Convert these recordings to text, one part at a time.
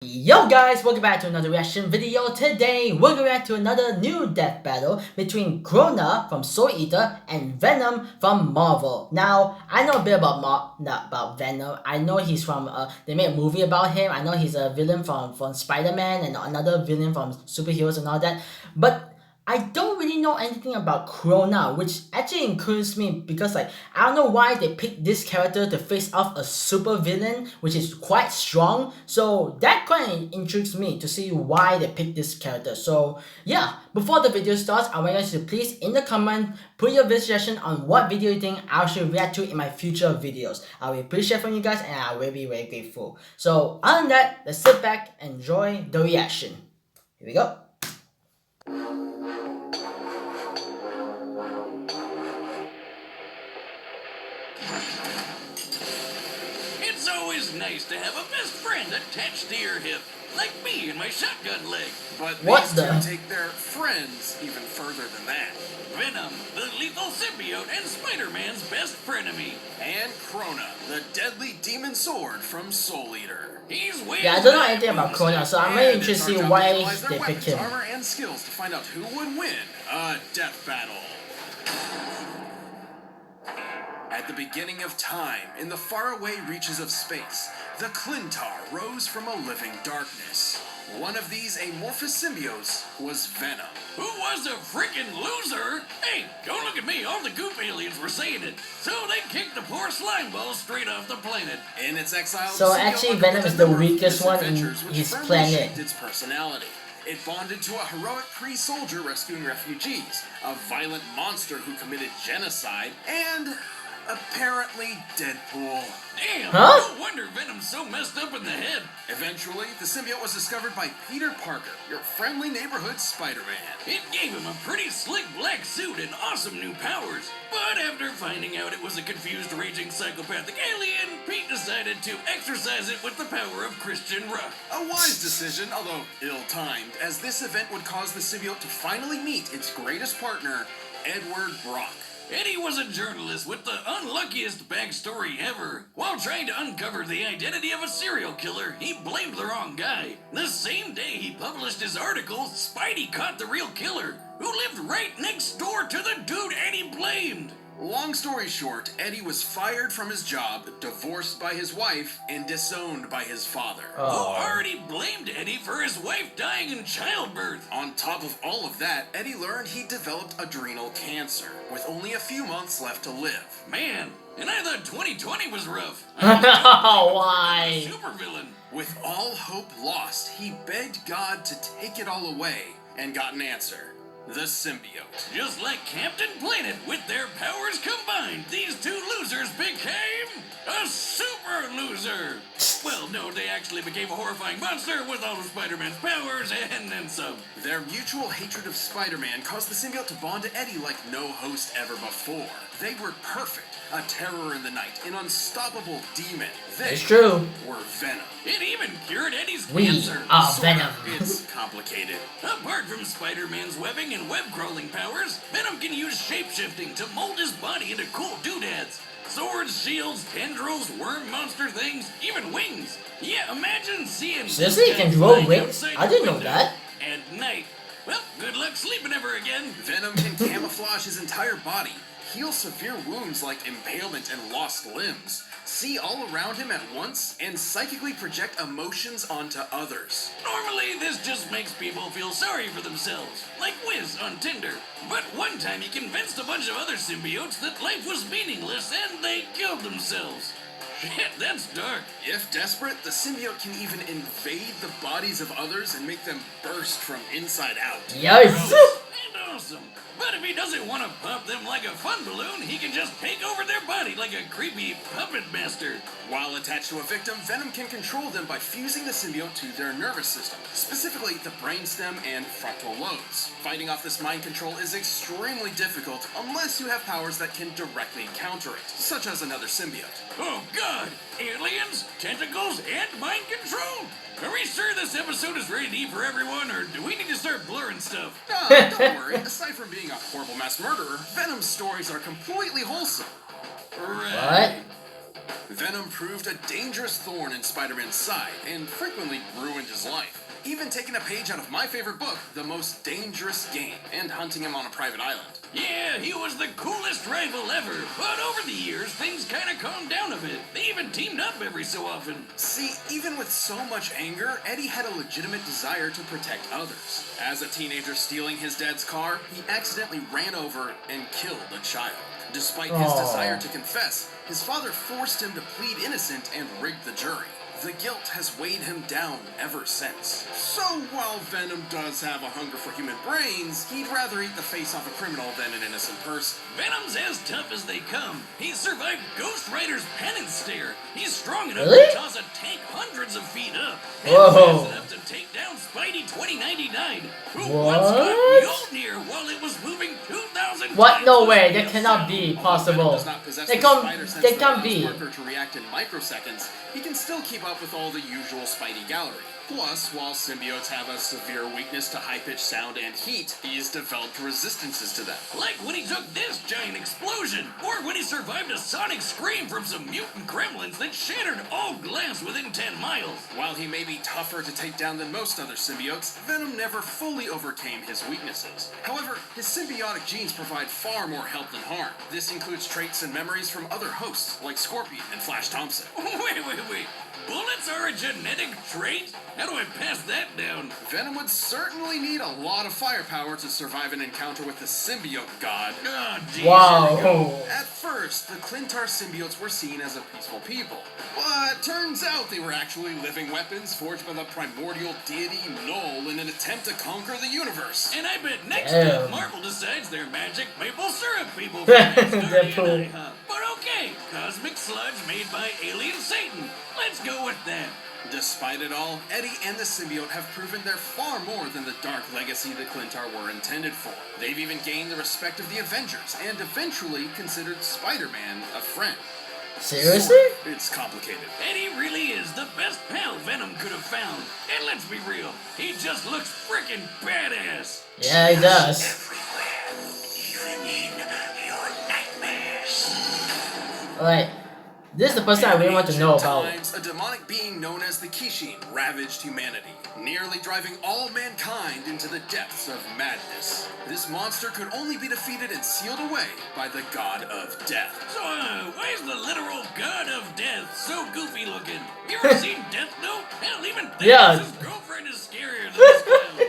Yo guys, welcome back to another reaction video. Today, we're going to react to another new death battle between Crona from Soul Eater and Venom from Marvel. Now, I know a bit about Venom. I know he's from, they made a movie about him. I know he's a villain from Spider-Man and another villain from superheroes and all that. But I don't really know anything about Crona, which actually includes me because I don't know why they picked this character to face off a super villain, which is quite strong. So that kind of intrigues me to see why they picked this character. So yeah, before the video starts, I want you guys to please in the comment put your suggestion on what video you think I should react to in my future videos. I will appreciate from you guys and I will be very grateful. So other than that, let's sit back and enjoy the reaction. Here we go. It's always nice to have a best friend attached to your hip, like me and my shotgun leg. But What these the? two take their friends even further than that. Venom, the lethal symbiote and Spider-Man's best frenemy. And Crona, the deadly demon sword from Soul Eater. He's way Yeah, I don't know anything about Crona, so I'm really interested to see why they picked him. Armor and skills to find out who would win a death battle. At the beginning of time, in the faraway reaches of space, the Clintar rose from a living darkness. One of these amorphous symbiotes was Venom. Who was a freaking loser? Hey, don't look at me, all the goop aliens were saying it. So they kicked the poor slime ball straight off the planet. In its exile, So actually Venom is the weakest one in his planet. Its personality. It bonded to a heroic Kree soldier rescuing refugees, a violent monster who committed genocide, and apparently Deadpool. Damn, Huh? no wonder Venom's so messed up in the head. Eventually, the symbiote was discovered by Peter Parker, your friendly neighborhood Spider-Man. It gave him a pretty slick black suit and awesome new powers. But after finding out it was a confused, raging, psychopathic alien, Pete decided to exercise it with the power of Christian Rock. A wise decision, although ill-timed, as this event would cause the symbiote to finally meet its greatest partner, Edward Brock. Eddie was a journalist with the unluckiest backstory ever. While trying to uncover the identity of a serial killer, he blamed the wrong guy. The same day he published his article, Spidey caught the real killer, who lived right next door to the dude Eddie blamed. Long story short, Eddie was fired from his job, divorced by his wife, and disowned by his father. Who already blamed Eddie for his wife dying in childbirth. On top of all of that, Eddie learned he developed adrenal cancer, with only a few months left to live. Man, and I thought 2020 was rough. Why? Supervillain. With all hope lost, he begged God to take it all away, and got an answer. The symbiote. Just like Captain Planet, with their powers combined, these two losers became a super loser. Well, no, they actually became a horrifying monster with all of Spider-Man's powers and then some. Their mutual hatred of Spider-Man caused the symbiote to bond to Eddie like no host ever before. They were perfect, a terror in the night, an unstoppable demon. They It's true. were Venom. It even cured Eddie's We cancer. are Sorta. Venom. It's complicated. Apart from Spider-Man's webbing and web-crawling powers, Venom can use shape-shifting to mold his body into cool doodads. Swords, shields, tendrils, worm monster things, even wings. Yeah, imagine seeing... Seriously, you can guys grow flying wings? outside I didn't your know window that. At night. Well, good luck sleeping ever again. Venom can camouflage his entire body, heal severe wounds like impalement and lost limbs, see all around him at once, and psychically project emotions onto others. Normally, this just makes people feel sorry for themselves, like Wiz on Tinder. But one time he convinced a bunch of other symbiotes that life was meaningless and they killed themselves. Shit, that's dark. If desperate, the symbiote can even invade the bodies of others and make them burst from inside out. Yes. And awesome. But if he doesn't want to pop them like a fun balloon, he can just take over their body like a creepy puppet master. While attached to a victim, Venom can control them by fusing the symbiote to their nervous system, specifically the brainstem and frontal lobes. Fighting off this mind control is extremely difficult unless you have powers that can directly counter it, such as another symbiote. Oh god! Aliens, tentacles, and mind control! Are we sure this episode is ready for everyone, or do we need to start blurring stuff? Don't worry, aside from being a horrible mass murderer, Venom's stories are completely wholesome. Right. Venom proved a dangerous thorn in Spider-Man's side and frequently ruined his life. Even taking a page out of my favorite book, The Most Dangerous Game, and hunting him on a private island. Yeah, he was the coolest rival ever, but over the years, things kinda calmed down a bit. They even teamed up every so often. See, even with so much anger, Eddie had a legitimate desire to protect others. As a teenager stealing his dad's car, he accidentally ran over and killed a child. Despite his desire to confess, his father forced him to plead innocent and rigged the jury. The guilt has weighed him down ever since. So while Venom does have a hunger for human brains, he'd rather eat the face off a criminal than an innocent person. Venom's as tough as they come. He survived Ghost Rider's penance stare. He's strong enough Really? to toss a tank hundreds of feet up. And Whoa. fast enough to take down Spidey 2099, who What? once got Mjolnir while it was moving 2,000 What? times No the way. speed That of cannot sound. be Venom possible. does not possess They the can't. spider sense They that can't allows be. Parker to react in microseconds. He can still keep up with all the usual Spidey gallery. Plus, while symbiotes have a severe weakness to high-pitched sound and heat, he's developed resistances to them. Like when he took this giant explosion, or when he survived a sonic scream from some mutant gremlins that shattered all glass within 10 miles. While he may be tougher to take down than most other symbiotes, Venom never fully overcame his weaknesses. However, his symbiotic genes provide far more help than harm. This includes traits and memories from other hosts, like Scorpion and Flash Thompson. Wait. Bullets are a genetic trait? How do I pass that down? Venom would certainly need a lot of firepower to survive an encounter with the symbiote god. Oh, geez. Wow. At first, the Clintar symbiotes were seen as a peaceful people. But turns out they were actually living weapons forged by the primordial deity Null in an attempt to conquer the universe. And I bet next Damn. time Marvel decides they're magic maple syrup people for next Deadpool. Guardian Eye, huh? But okay, cosmic sludge made by alien Satan. Let's go with that. Despite it all, Eddie and the symbiote have proven they're far more than the dark legacy the Clintar were intended for. They've even gained the respect of the Avengers and eventually considered Spider-Man a friend. Seriously? It's complicated. Eddie really is the best pal Venom could have found. And let's be real, he just looks freaking badass. Yeah, he does. Even in your nightmares. Alright. This is the person I really want to know about. Times, a demonic being known as the Kishin ravaged humanity, nearly driving all mankind into the depths of madness. This monster could only be defeated and sealed away by the god of death. So, why is the literal god of death so goofy looking? You ever seen Death Note? Hell, even Thanos' Yeah. girlfriend is scarier than this clown.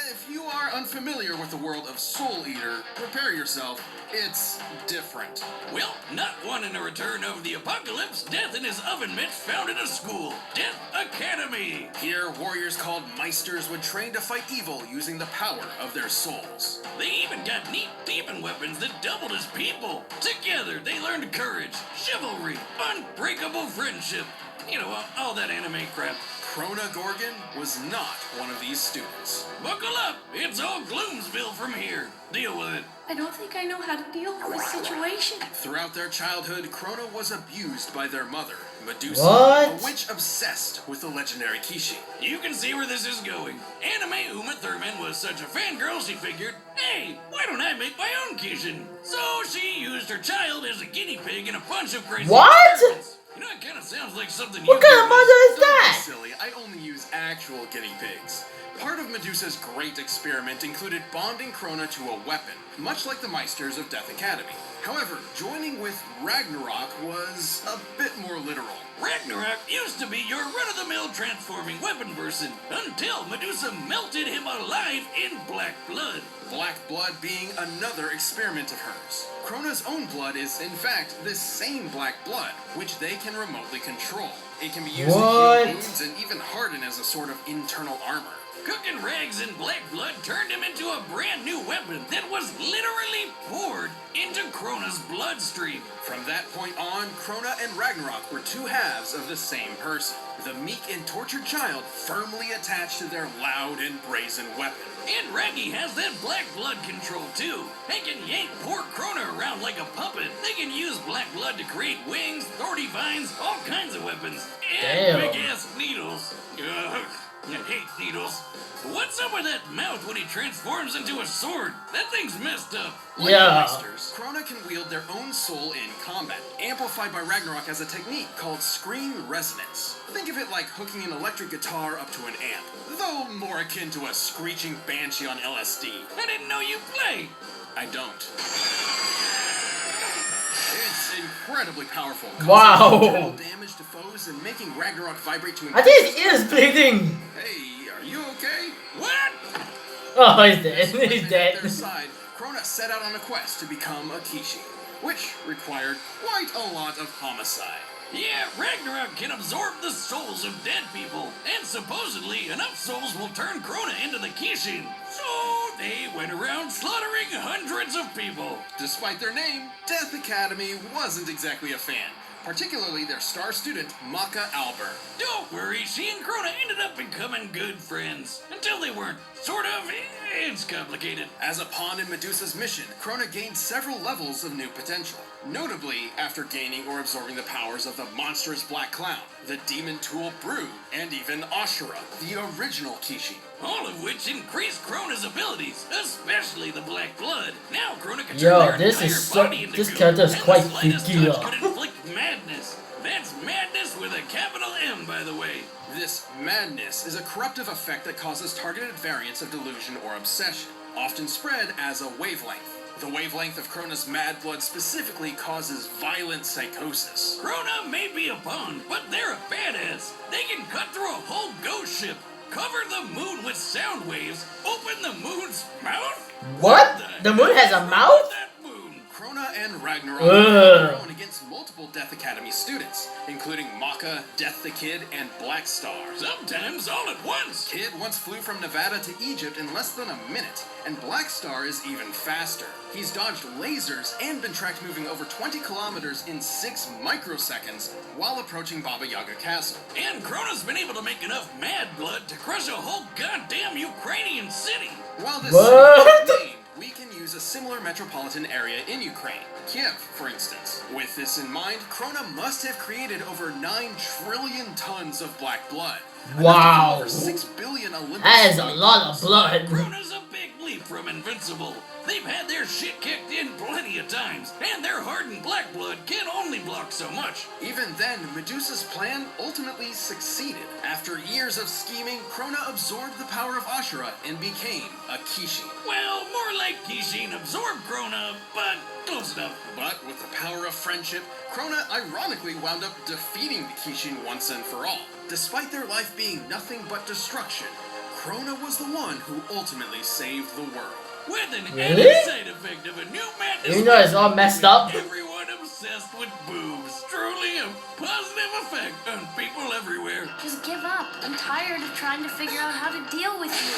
If you are unfamiliar with the world of Soul Eater, prepare yourself. It's different. Well, not wanting a return of the apocalypse, Death and his oven mitts founded a school, Death Academy. Here, warriors called Meisters would train to fight evil using the power of their souls. They even got neat demon weapons that doubled as people. Together, they learned courage, chivalry, unbreakable friendship. You know, all that anime crap. Crona Gorgon was not one of these students. Buckle up, it's all Gloomsville from here. Deal with it. I don't think I know how to deal with this situation. Throughout their childhood, Crona was abused by their mother, Medusa, What? a witch obsessed with the legendary Kishi. You can see where this is going. Anime Uma Thurman was such a fangirl she figured, hey, why don't I make my own Kishin? So she used her child as a guinea pig in a bunch of crazy What? experiments. You know, it kind of sounds like something What you kind of do. mother is Don't be that? silly, I only use actual guinea pigs. Part of Medusa's great experiment included bonding Crona to a weapon, much like the Meisters of Death Academy. However, joining with Ragnarok was a bit more literal. Ragnarok used to be your run-of-the-mill transforming weapon person until Medusa melted him alive in black blood. Black blood being another experiment of hers. Crona's own blood is, in fact, this same black blood, which they can remotely control. It can be used to What? heal wounds and even harden as a sort of internal armor. Cooking rags in black blood turned him into a brand new weapon that was literally poured into Crona's bloodstream. From that point on, Crona and Ragnarok were two halves of the same person. The meek and tortured child firmly attached to their loud and brazen weapon. And Raggy has that black blood control too. They can yank poor Crona around like a puppet. They can use black blood to create wings, thorny vines, all kinds of weapons. And Damn. big-ass needles. Ugh, I hate needles. What's up with that mouth when he transforms into a sword? That thing's messed up. Like Yeah. the Meisters, Crona can wield their own soul in combat, amplified by Ragnarok as a technique called screen resonance. Think of it like hooking an electric guitar up to an amp, though more akin to a screeching banshee on LSD. I didn't know you play. I don't. It's incredibly powerful. Wow. causing internal damage to foes and making Ragnarok vibrate to I think his ears bleeding. Hey, are you okay? What? Oh, he's dead. He's At their dead. side, Crona set out on a quest to become a Kishi, which required quite a lot of homicide. Yeah, Ragnarok can absorb the souls of dead people, and supposedly enough souls will turn Crona into the Kishin. So they went around slaughtering hundreds of people. Despite their name, Death Academy wasn't exactly a fan, particularly their star student, Maka Albert. Don't worry, she and Crona ended up becoming good friends. Until they weren't. Sort of. It's complicated. As a pawn in Medusa's mission, Crona gained several levels of new potential. Notably, after gaining or absorbing the powers of the monstrous Black Clown, the Demon Tool Brood, and even Ashura, the original Kishi. All of which increased Crona's abilities, especially the Black Blood. Now Crona can Yo, turn their this entire is so- body into this goo, character is and quite the slightest freaky, touch yeah. could inflict madness. That's madness with a capital M, by the way. This madness is a corruptive effect that causes targeted variants of delusion or obsession, often spread as a wavelength. The wavelength of Crona's mad blood specifically causes violent psychosis. Crona may be a pawn, but they're a badass. They can cut through a whole ghost ship, cover the moon with sound waves, open the moon's mouth? What? The moon has a mouth? That moon. Crona and Ragnarok Ugh. are thrown against multiple Death Academy students, including Maka, Death the Kid, and Black Star. Sometimes all at once. Kid once flew from Nevada to Egypt in less than a minute, and Black Star is even faster. He's dodged lasers and been tracked moving over 20 kilometers in 6 microseconds while approaching Baba Yaga Castle. And Crona's been able to make enough mad blood to crush a whole goddamn Ukrainian city. While this What? city is named, we can use a similar metropolitan area in Ukraine, Kiev, for instance. With this in mind, Crona must have created over 9 trillion tons of black blood. Enough to Wow. kill over 6 billion Olympus. That is a lot of blood. Crona's a big leap from invincible. They've had their shit kicked in plenty of times, and their hardened black blood can only block so much. Even then, Medusa's plan ultimately succeeded. After years of scheming, Crona absorbed the power of Ashura and became a Kishi. Well, more like Kishin absorbed Crona, but close enough. But with the power of friendship, Crona ironically wound up defeating the Kishin once and for all. Despite their life being nothing but destruction, Crona was the one who ultimately saved the world. With an Really? added side effect of a new madness. Even though it's all messed up. Everyone obsessed with boobs. Truly a positive effect on people everywhere. Just give up. I'm tired of trying to figure out how to deal with you.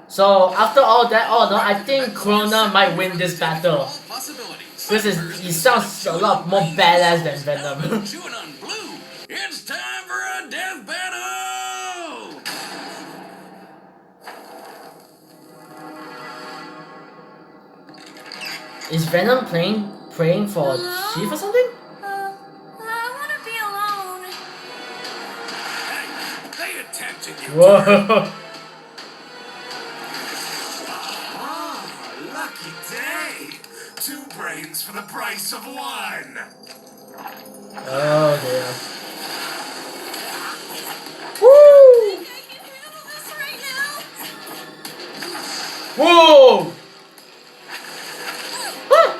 So after all that, I think Crona might win this battle. All possibilities. This is, he sounds a lot more badass than Venom. Chewing on blue. It's time for a death battle. Is Venom praying for Chief or something? I want to be alone. Hey, pay attention, you Whoa. Ah, lucky day. 2 brains for the price of 1. Oh dear. Woo! I can handle this right now. Whoa! Ah!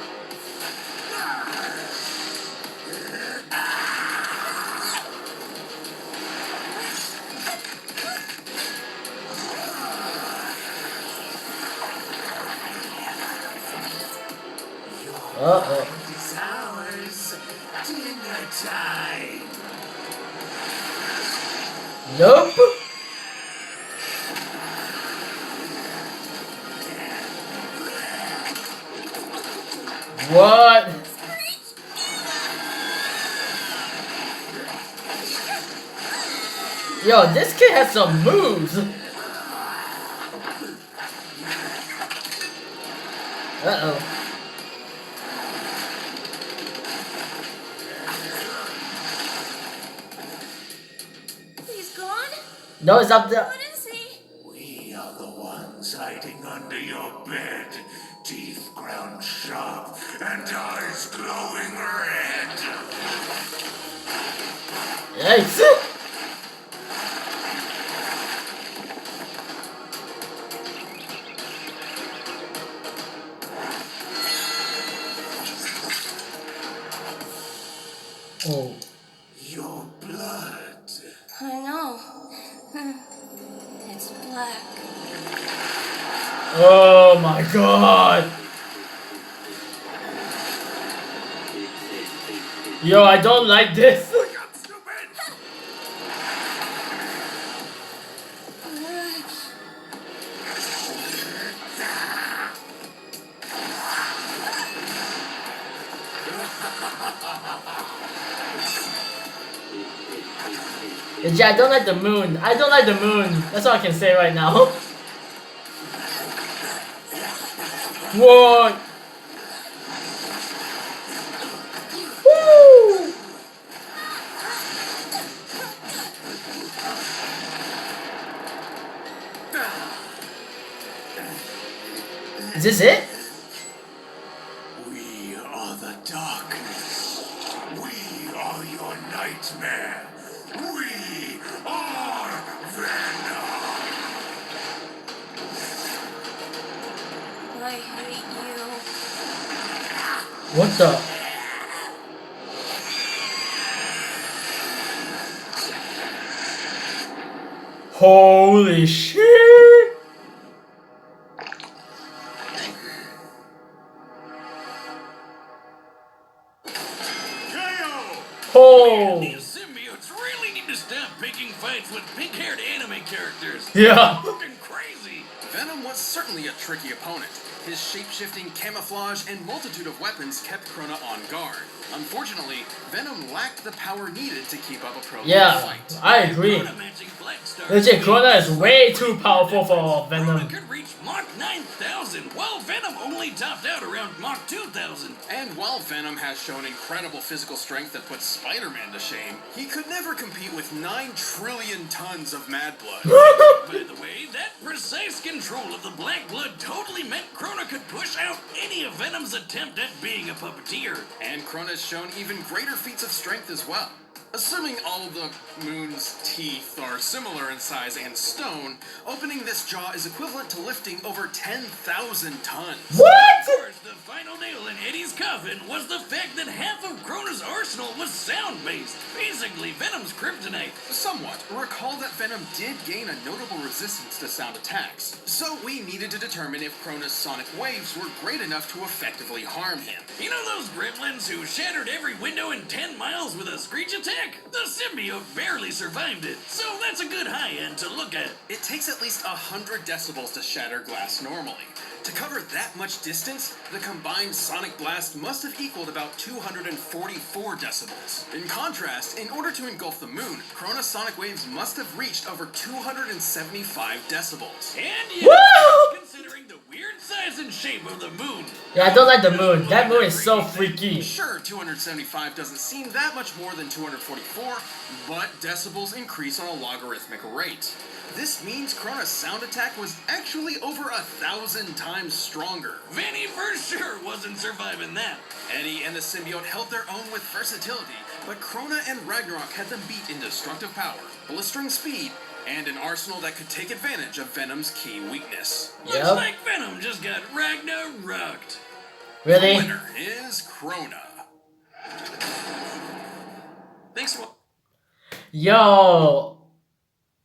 Uh-oh. It's ours. Dinner time. Nope. What? Yo, this kid has some moves. Uh-oh. He's gone? No, it's up there. What is he? Yikes! Oh. Your blood. I know. It's black. Oh my god! Yo, I don't like this. Got stupid. Yeah, I don't like the moon. I don't like the moon. That's all I can say right now. Whoa! Woo! Is this it? We are the darkness. We are your nightmare. We are Venom. I hate you. What the? Holy shit! Oh! The symbiotes really need to stop picking fights with pink-haired anime characters. Yeah. Fucking crazy. Venom was certainly a tricky opponent. His shape-shifting camouflage and multitude of weapons kept Crona on guard. Unfortunately, Venom lacked the power needed to keep up a pro Yeah, fight. I agree. Crona matching Black Star. Legit, Crona is way too powerful for Venom. Crona could reach Mach 9,000, while Venom only topped out around Mach 2,000. And while Venom has shown incredible physical strength that puts Spider-Man to shame, he could never compete with 9 trillion tons of mad blood. By the way, that precise control of the black blood totally meant Crona could push out any of Venom's attempt at being a puppeteer. And Crona's shown even greater feats of strength as well. Assuming all of the moon's teeth are similar in size and stone, opening this jaw is equivalent to lifting over 10,000 tons. What? Of course, the final nail in Eddie's coffin was the fact that half of Crona's arsenal was sound-based. Basically, Venom's kryptonite. Somewhat. Recall that Venom did gain a notable resistance to sound attacks, so we needed to determine if Crona's sonic waves were great enough to effectively harm him. You know those gremlins who shattered every window in 10 miles with a screech attack? The symbiote barely survived it, so that's a good high end to look at. It takes at least 100 decibels to shatter glass normally. To cover that much distance, the combined sonic blast must have equaled about 244 decibels. In contrast, in order to engulf the moon, Crona's sonic waves must have reached over 275 decibels. And Woo! yeah, considering the weird size and shape of the moon. Yeah, I don't like the moon. That moon is so freaky. Sure, 275 doesn't seem that much more than 244, but decibels increase on a logarithmic rate. This means Crona's sound attack was actually over 1,000 times stronger. Vanny for sure wasn't surviving that. Eddie and the symbiote held their own with versatility, but Crona and Ragnarok had them beat in destructive power, blistering speed, and an arsenal that could take advantage of Venom's key weakness. Looks Yep. like Venom just got Ragnaroked. The Really? winner is Crona. Thanks for Yo.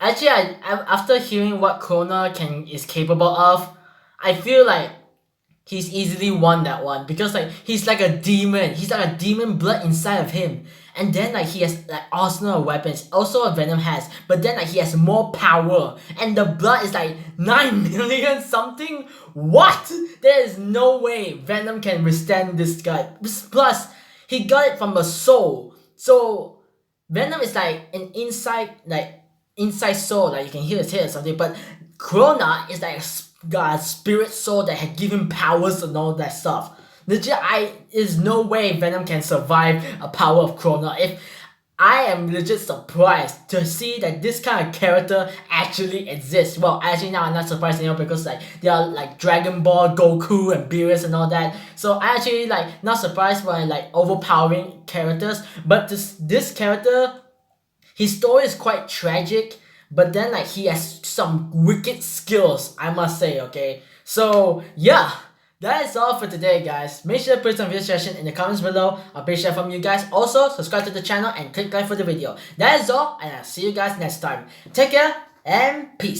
Actually, after hearing what Crona is capable of, I feel like he's easily won that one because like he's like a demon. He's like a demon blood inside of him. And then like he has like arsenal of weapons. Also Venom has. But then like he has more power. And the blood is like 9 million something. What? There is no way Venom can withstand this guy. Plus, he got it from a soul. So Venom is like an inside soul, like you can hear his head or something, but Crona is like got a spirit soul that had given powers and all that stuff. Legit, there's no way Venom can survive a power of Crona. If I am legit surprised to see that this kind of character actually exists. Well, actually now I'm not surprised anymore because like they are like Dragon Ball, Goku, and Beerus and all that. So I actually like not surprised by like overpowering characters, but this character, his story is quite tragic, but then like he has some wicked skills, I must say, okay? So yeah, that is all for today, guys. Make sure to put some video suggestions in the comments below. I'll appreciate from you guys. Also, subscribe to the channel and click like for the video. That is all, and I'll see you guys next time. Take care and peace.